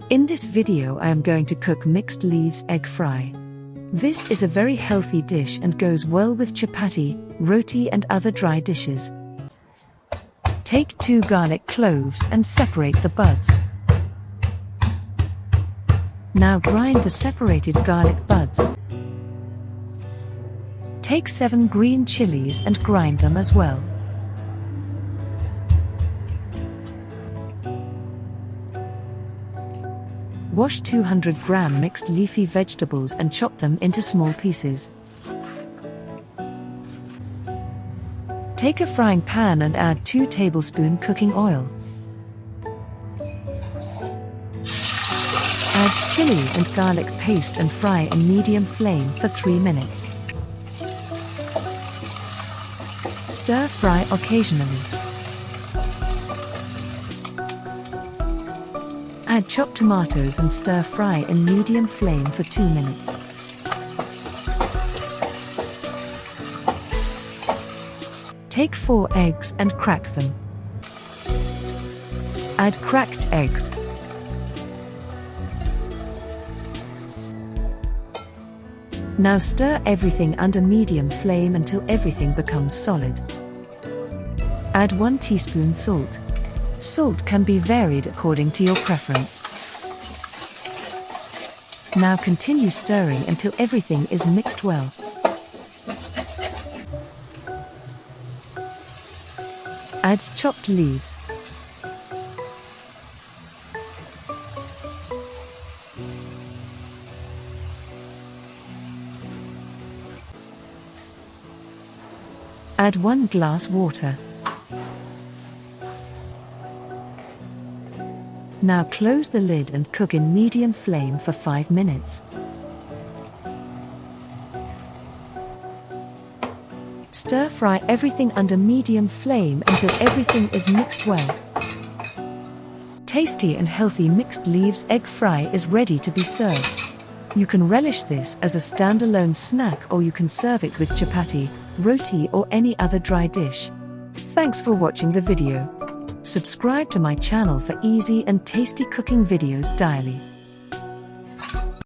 In this video I am going to cook mixed leaves egg fry. This is a very healthy dish and goes well with chapati, roti and other dry dishes. Take 2 garlic cloves and separate the buds. Now grind the separated garlic buds. Take 7 green chilies and grind them as well. Wash 200 gram mixed leafy vegetables and chop them into small pieces. Take a frying pan and add 2 tablespoon cooking oil. Add chili and garlic paste and fry on medium flame for 3 minutes. Stir fry occasionally. Add chopped tomatoes and stir fry in medium flame for 2 minutes. Take 4 eggs and crack them. Add cracked eggs. Now stir everything under medium flame until everything becomes solid. Add 1 teaspoon salt. Salt can be varied according to your preference. Now continue stirring until everything is mixed well. Add chopped leaves. Add 1 glass water. Now close the lid and cook in medium flame for 5 minutes. Stir fry everything under medium flame until everything is mixed well. Tasty and healthy mixed leaves egg fry is ready to be served. You can relish this as a standalone snack, or you can serve it with chapati, roti or any other dry dish. Thanks for watching the video. Subscribe to my channel for easy and tasty cooking videos daily.